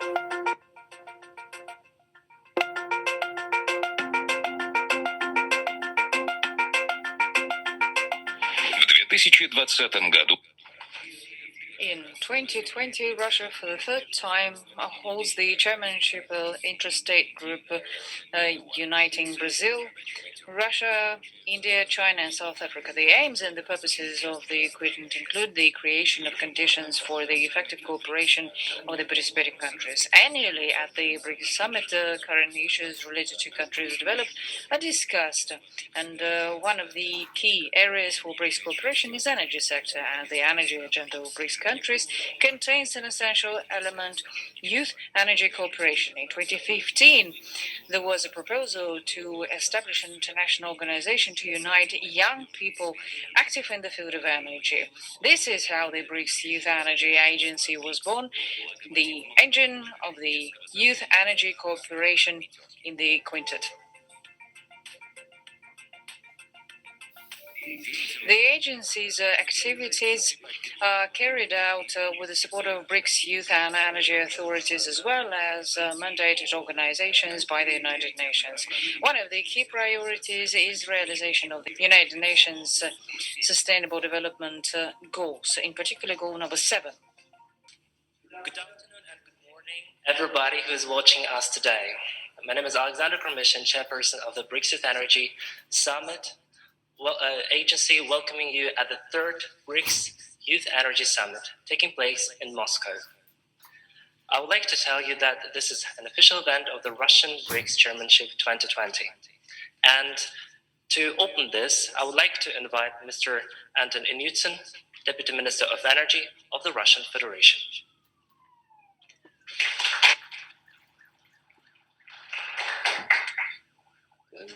В 2020 году In 2020, Russia for the third time holds the chairmanship of interstate group uniting Brazil, Russia, India, China, and South Africa. The aims and the purposes of the agreement include the creation of conditions for the effective cooperation of the participating countries. Annually at the BRICS Summit, current issues related to countries developed are discussed, and one of the key areas for BRICS cooperation is energy sector, and the energy agenda of BRICS countries contains an essential element, youth energy cooperation. In 2015, there was a proposal to establish an international organization to unite young people active in the field of energy. This is how the BRICS Youth Energy Agency was born, the engine of the youth energy cooperation in the quintet. The agency's activities are carried out with the support of BRICS youth and energy authorities, as well as mandated organizations by the United Nations. One of the key priorities is realization of the United Nations Sustainable Development Goals, in particular goal number 7. Good afternoon and good morning, everybody who is watching us today. My name is Alexander Komishin, chairperson of the BRICS Youth Energy Summit agency, welcoming you at the third BRICS Youth Energy Summit taking place in Moscow. I would like to tell you that this is an official event of the Russian BRICS Chairmanship 2020. And to open this, I would like to invite Mr. Anton Inyutsin, Deputy Minister of Energy of the Russian Federation.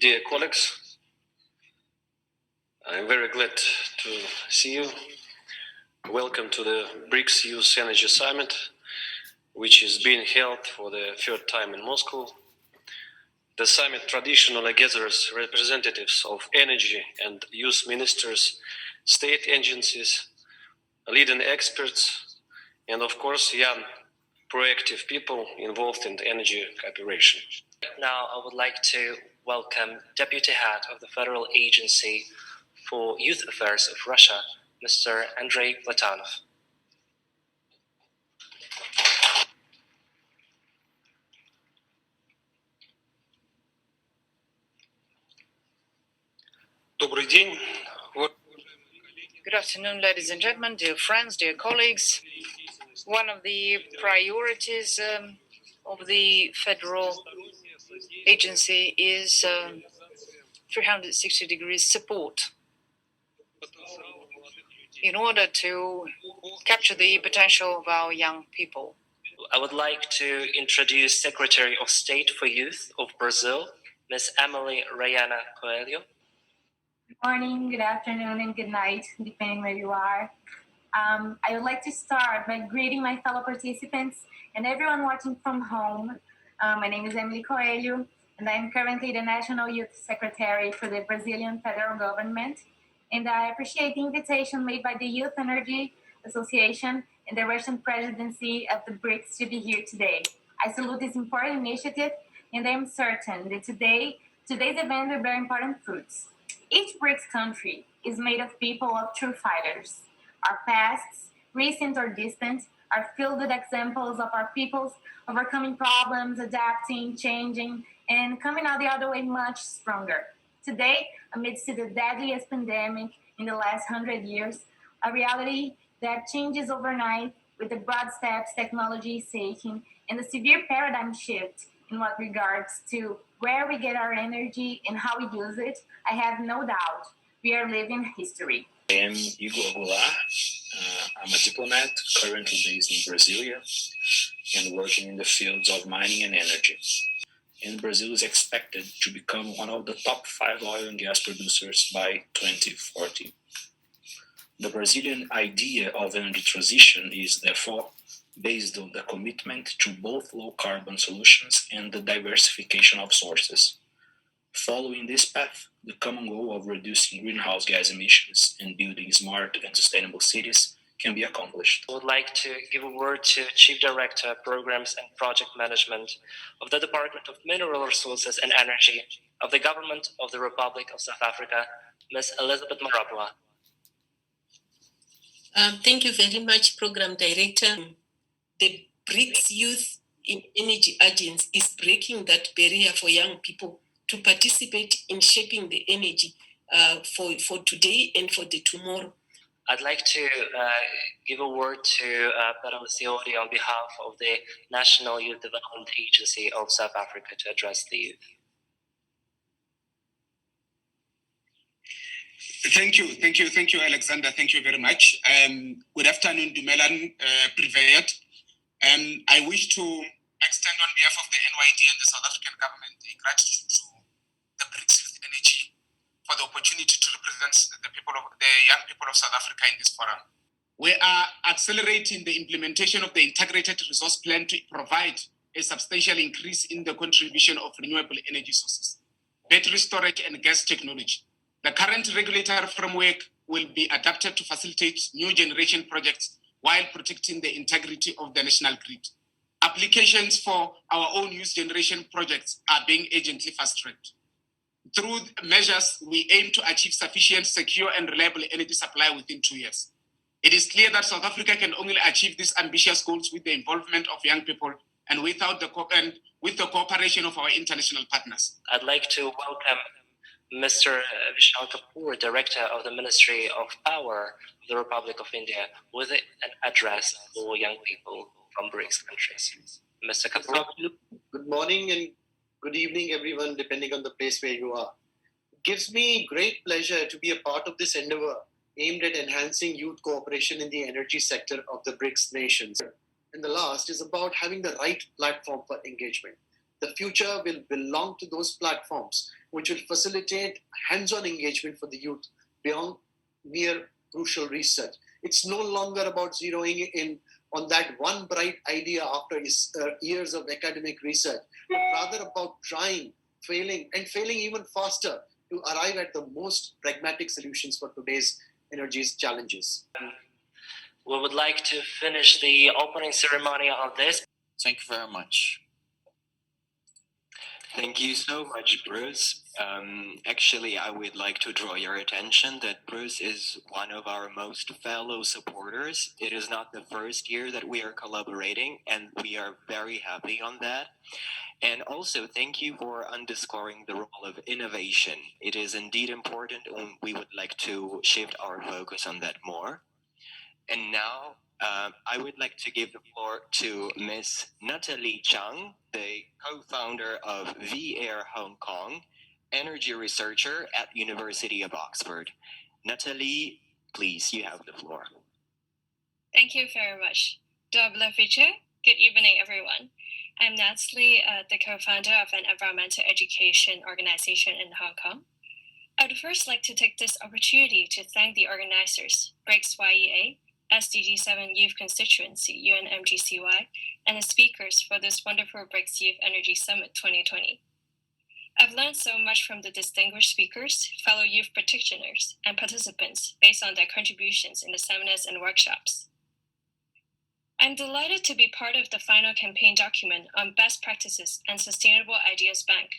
Dear colleagues, I'm very glad to see you. Welcome to the BRICS Youth Energy Summit, which is being held for the third time in Moscow. The summit traditionally gathers representatives of energy and youth ministers, state agencies, leading experts, and of course, young, proactive people involved in energy cooperation. Now, I would like to welcome Deputy Head of the Federal Agency for Youth Affairs of Russia, Mr. Andrei Platonov. Добрый день. Good afternoon, ladies and gentlemen, dear friends, dear colleagues. One of the priorities of the federal agency is 360 degrees support in order to capture the potential of our young people. I would like to introduce Secretary of State for Youth of Brazil, Ms. Emily Rayana Coelho. Good morning, good afternoon, and good night, depending where you are. I would like to start by greeting my fellow participants and everyone watching from home. My name is Emily Coelho, and I'm currently the National Youth Secretary for the Brazilian federal government. And I appreciate the invitation made by the Youth Energy Association and the Russian presidency of the BRICS to be here today. I salute this important initiative, and I am certain that today's event will bear important fruits. Each BRICS country is made of people of true fighters. Our pasts, recent or distant, are filled with examples of our peoples overcoming problems, adapting, changing, and coming out the other way much stronger. Today, amidst the deadliest pandemic in the last 100 years, a reality that changes overnight with the broad steps technology is taking and the severe paradigm shift in what regards to where we get our energy and how we use it, I have no doubt we are living history. I am Igor Goulart. I'm a diplomat currently based in Brasilia and working in the fields of mining and energy. And Brazil is expected to become one of the top 5 oil and gas producers by 2040. The Brazilian idea of energy transition is therefore based on the commitment to both low-carbon solutions and the diversification of sources. Following this path, the common goal of reducing greenhouse gas emissions and building smart and sustainable cities can be accomplished. I would like to give a word to Chief Director, Programs and Project Management of the Department of Mineral Resources and Energy of the Government of the Republic of South Africa, Ms. Elizabeth Marabwa. Thank you very much, Program Director. The BRICS Youth Energy Agency is breaking that barrier for young people to participate in shaping the energy for today and for the tomorrow. I'd like to give a word to Pedro Siori on behalf of the National Youth Development Agency of South Africa to address the youth. Thank you, Alexander. Thank you very much. Good afternoon, Dumelan Privet. I wish to extend on behalf of the NYD and the South African government a gratitude to the BRICS Youth Energy for the opportunity to represent the young people of South Africa in this forum. We are accelerating the implementation of the integrated resource plan to provide a substantial increase in the contribution of renewable energy sources, battery storage and gas technology. The current regulatory framework will be adapted to facilitate new generation projects while protecting the integrity of the national grid. Applications for our own youth generation projects are being urgently fast-tracked. Through measures, we aim to achieve sufficient, secure, and reliable energy supply within 2 years. It is clear that South Africa can only achieve these ambitious goals with the involvement of young people and with the cooperation of our international partners. I'd like to welcome Mr. Vishal Kapoor, Director of the Ministry of Power of the Republic of India, with an address for young people from BRICS countries. Mr. Kapoor. Good morning and good evening, everyone, depending on the place where you are. It gives me great pleasure to be a part of this endeavor aimed at enhancing youth cooperation in the energy sector of the BRICS nations. And the last is about having the right platform for engagement. The future will belong to those platforms which will facilitate hands-on engagement for the youth beyond mere crucial research. It's no longer about zeroing in on that one bright idea after years of academic research, but rather about trying, failing even faster to arrive at the most pragmatic solutions for today's energy challenges. We would like to finish the opening ceremony on this. Thank you very much. Thank you so much, Bruce. Actually, I would like to draw your attention that Bruce is one of our most fellow supporters. It is not the first year that we are collaborating, and we are very happy on that. And also, thank you for underscoring the role of innovation. It is indeed important, and we would like to shift our focus on that more. And now, I would like to give the floor to Ms. Natalie Chung, the co-founder of VR Hong Kong, energy researcher at University of Oxford. Natalie, please, you have the floor. Thank you very much. Good evening, everyone. I'm Natalie, the co-founder of an environmental education organization in Hong Kong. I would first like to take this opportunity to thank the organizers, BRICS YEA, SDG 7 Youth Constituency, UNMGCY, and the speakers for this wonderful BRICS Youth Energy Summit 2020. I've learned so much from the distinguished speakers, fellow youth practitioners, and participants based on their contributions in the seminars and workshops. I'm delighted to be part of the final campaign document on best practices and sustainable ideas bank.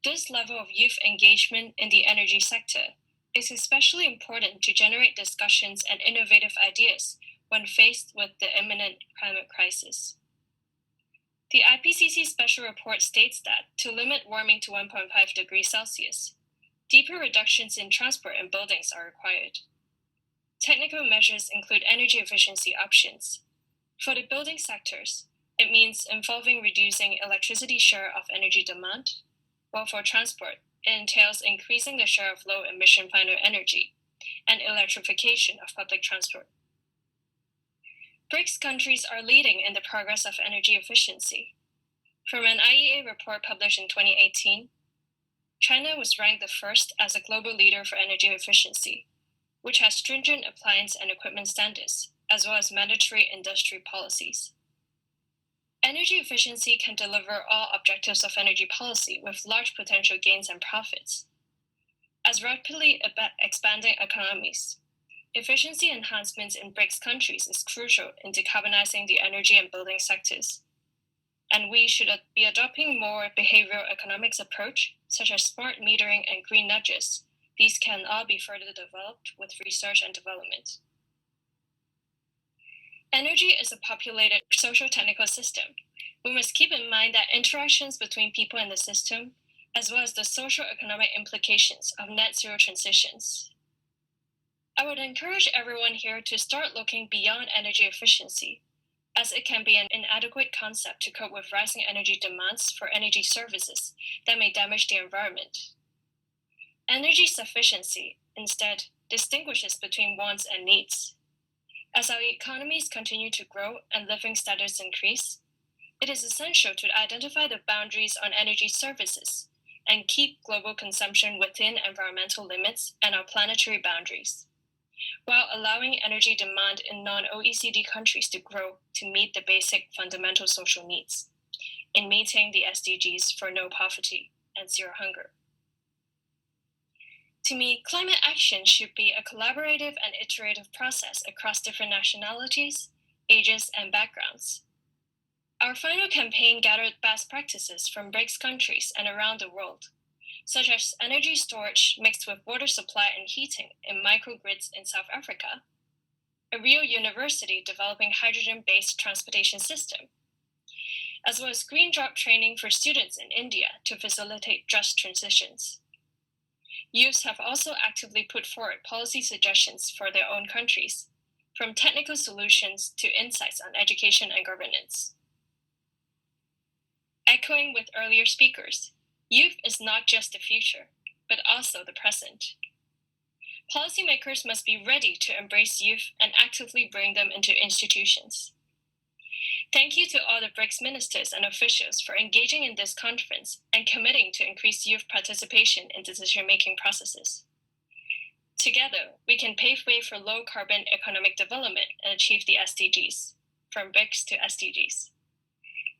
This level of youth engagement in the energy sector is especially important to generate discussions and innovative ideas when faced with the imminent climate crisis. The IPCC special report states that to limit warming to 1.5 degrees Celsius, deeper reductions in transport and buildings are required. Technical measures include energy efficiency options. For the building sectors, it means involving reducing electricity share of energy demand, while for transport, it entails increasing the share of low-emission final energy and electrification of public transport. BRICS countries are leading in the progress of energy efficiency. From an IEA report published in 2018, China was ranked the first as a global leader for energy efficiency, which has stringent appliance and equipment standards, as well as mandatory industry policies. Energy efficiency can deliver all objectives of energy policy with large potential gains and profits. As rapidly expanding economies, efficiency enhancements in BRICS countries is crucial in decarbonizing the energy and building sectors. And we should be adopting more behavioral economics approach, such as smart metering and green nudges. These can all be further developed with research and development. Energy is a populated social-technical system. We must keep in mind that interactions between people in the system, as well as the social-economic implications of net zero transitions. I would encourage everyone here to start looking beyond energy efficiency, as it can be an inadequate concept to cope with rising energy demands for energy services that may damage the environment. Energy sufficiency, instead, distinguishes between wants and needs. As our economies continue to grow and living standards increase, it is essential to identify the boundaries on energy services and keep global consumption within environmental limits and our planetary boundaries, while allowing energy demand in non-OECD countries to grow to meet the basic fundamental social needs in meeting the SDGs for no poverty and zero hunger. To me, climate action should be a collaborative and iterative process across different nationalities, ages, and backgrounds. Our final campaign gathered best practices from BRICS countries and around the world, such as energy storage mixed with water supply and heating in microgrids in South Africa, a real university developing hydrogen-based transportation system, as well as green job training for students in India to facilitate just transitions. Youths have also actively put forward policy suggestions for their own countries, from technical solutions to insights on education and governance. Echoing with earlier speakers, youth is not just the future, but also the present. Policymakers must be ready to embrace youth and actively bring them into institutions. Thank you to all the BRICS ministers and officials for engaging in this conference and committing to increase youth participation in decision-making processes. Together, we can pave way for low-carbon economic development and achieve the SDGs, from BRICS to SDGs.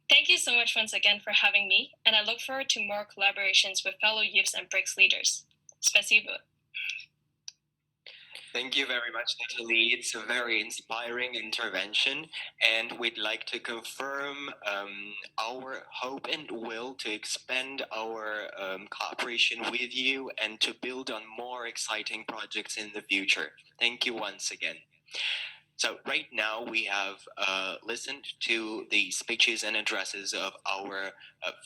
Thank you so much once again for having me, and I look forward to more collaborations with fellow youths and BRICS leaders. Spasibo. Thank you very much, Natalie. It's a very inspiring intervention, and we'd like to confirm our hope and will to expand our cooperation with you and to build on more exciting projects in the future. Thank you once again. So right now we have listened to the speeches and addresses of our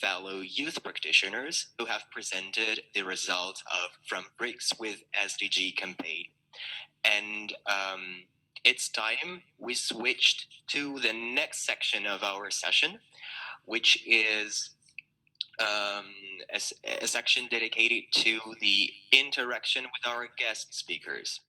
fellow youth practitioners who have presented the results of From BRICS with SDG campaign. And it's time we switched to the next section of our session, which is a section dedicated to the interaction with our guest speakers.